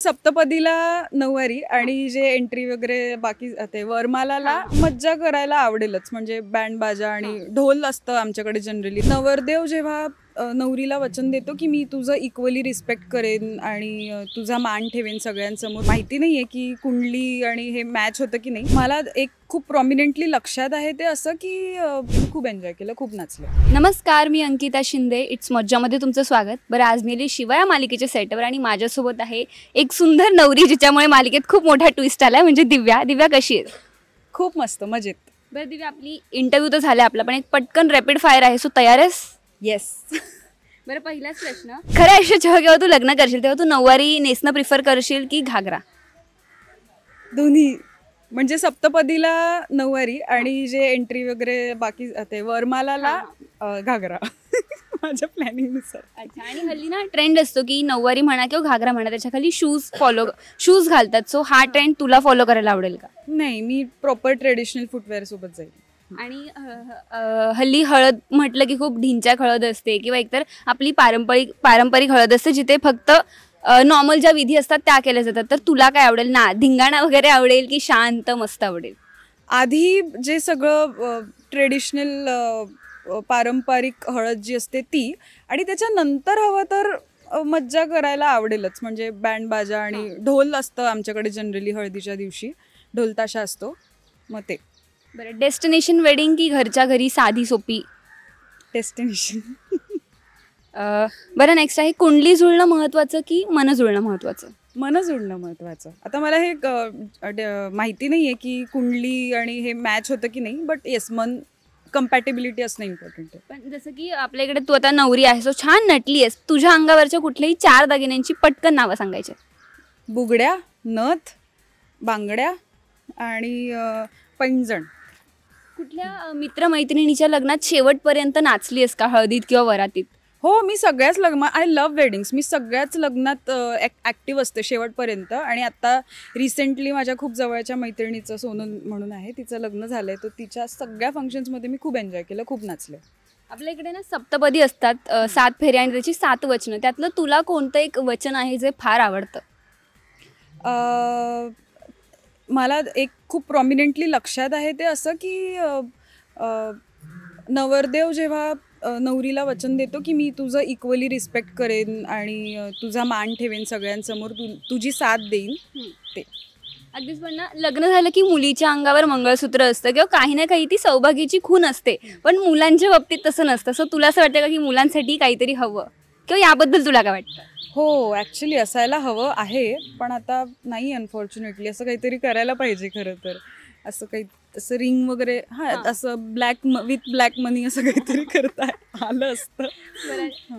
सप्तपदीला नऊवारी आणि जे एंट्री वगैरे बाकी ते वरमालाला मज्जा करायला आवडेलच. म्हणजे बँड बाजा आणि ढोल असतं आमच्याकडे जनरली. नवरदेव जेव्हा नवरीला वचन देतो की मी तुझं इक्वली रिस्पेक्ट करेन आणि तुझा मान ठेवेन सगळ्यांसमोर. माहिती नाहीये की कुंडली आणि हे मॅच होतं की नाही. मला एक खूप प्रॉमिनेंटली लक्षात आहे ते असं की खूप एन्जॉय केलं, खूप नाचलं. नमस्कार, मी अंकिता शिंदे. इट्स मज्जामध्ये तुमचं स्वागत. बरं, आज मी शिवा या मालिकेच्या सेटवर आणि माझ्यासोबत आहे एक सुंदर नवरी जिच्यामुळे मालिकेत खूप मोठा ट्विस्ट आलाय, म्हणजे दिव्या. दिव्या कशी आहे? खूप मस्त, मजेत. बरं दिव्या, आपली इंटरव्ह्यू तर झाला आपला, पण एक पटकन रॅपिड फायर आहे, सो तयार आहेस? येस. बरं, पहिलाच प्रश्न, खऱ्या आयुष्यात जेव्हा तू लग्न करशील तेव्हा तू नऊवारी नेसणं प्रिफर करशील की घागरा? दोन्ही. म्हणजे सप्तपदीला नऊवारी आणि जे एंट्री वगैरे बाकी ते वरमालाला घागरा. माझ्या प्लॅनिंगनुसार. अच्छा. आणि हल्ली ना ट्रेंड असतो की नऊवारी म्हणा किंवा घागरा म्हणा, त्याच्या खाली शूज घालतात. सो हा ट्रेंड तुला फॉलो करायला आवडेल का? नाही, मी प्रॉपर ट्रेडिशनल फुटवेअर सोबत जाईल. आणि हल्ली हळद म्हटलं की खूप ढिंच्याक हळद असते किंवा एकतर आपली पारंपरिक हळद असते, जिथे फक्त नॉर्मल ज्या विधी असतात त्या केल्या जातात. तर तुला काय आवडेल ना? धिंगाणा वगैरे आवडेल की शांत मस्त आवडेल? आधी जे सगळं ट्रेडिशनल पारंपरिक हळद जी असते ती, आणि त्याच्यानंतर हवं तर मज्जा करायला आवडेलच. म्हणजे बँड बाजा आणि ढोल असतं आमच्याकडे जनरली. हळदीच्या दिवशी ढोलताशा असतो, मग ते. बरं, डेस्टिनेशन वेडिंग की घरच्या घरी साधी सोपी? डेस्टिनेशन. बरं, नेक्स्ट आहे, कुंडली जुळणं महत्त्वाचं की मन जुळणं महत्त्वाचं? मन जुळणं महत्त्वाचं. आता मला हे माहिती नाही आहे की कुंडली आणि हे मॅच होतं की नाही, बट येस, मन कम्पॅटेबिलिटी असणं इम्पॉर्टंट आहे. पण जसं की आपल्याकडे तू आता नवरी आहेस, सो छान नटली आहेस, तुझ्या अंगावरच्या कुठल्याही 4 दागिन्यांची पटकन नावं सांगायचे? बुगड्या, नथ, बांगड्या आणि पैंजण. कुठल्या मित्रमैत्रिणीच्या लग्नात शेवटपर्यंत नाचली आहेस का, हळदीत किंवा वरातीत? हो, मी सगळ्याच आय लव्ह वेडिंग्स. मी सगळ्याच लग्नात ॲक्टिव्ह असते शेवटपर्यंत. आणि आता रिसेंटली माझ्या खूप जवळच्या मैत्रिणीचं सोनल म्हणून आहे, तिचं लग्न झालं आहे, तर तिच्या सगळ्या फंक्शन्समध्ये मी खूप एन्जॉय केलं, खूप नाचले. आपल्या इकडे ना सप्तपदी असतात, 7 फेऱ्या आणि त्याची 7 वचनं. त्यातलं तुला कोणतं एक वचन आहे जे फार आवडतं? मला एक खूप प्रॉमिनेंटली लक्षात आहे ते असं की नवरदेव जेव्हा नवरीला वचन देतो की मी तुझं इक्वली रिस्पेक्ट करेन आणि तुझा मान ठेवेन सगळ्यांसमोर, तुझी साथ देईन, ते. अगदीच. पण ना, लग्न झालं की मुलीच्या अंगावर मंगळसूत्र असतं किंवा काही ना काही ती सौभाग्याची खून असते, पण मुलांच्या बाबतीत तसं नसतं. सो तुला असं वाटतं का की मुलांसाठी काहीतरी हवं, किंवा याबद्दल तुला काय वाटतं? हो, ॲक्च्युली असायला हवं आहे, पण आता नाही. अनफॉर्च्युनेटली असं काहीतरी करायला पाहिजे खरं तर. असं काही असं रिंग वगैरे, असं विथ ब्लॅक मनी असं काहीतरी करता आलं असतं.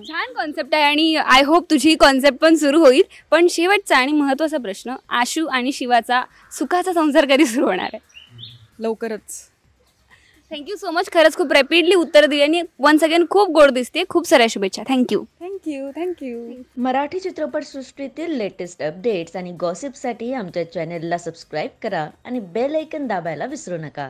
छान कॉन्सेप्ट आहे आणि आय होप तुझी कॉन्सेप्ट पण सुरू होईल. पण शेवटचा आणि महत्त्वाचा प्रश्न, आशू आणि शिवाचा सुखाचा संसार कधी सुरू होणार आहे? लवकरच. Thank you so much. खरंच खूप रॅपिडली उत्तर दिली आणि वन्स अगेन खूप गोड दिसते. खूप साऱ्या शुभेच्छा. थँक्यू. थँक्यू. मराठी चित्रपटसृष्टीतील लेटेस्ट अपडेट्स आणि गॉसिपसाठी आमच्या चॅनेलला सबस्क्राईब करा आणि बेल ऐकन दाबायला विसरू नका.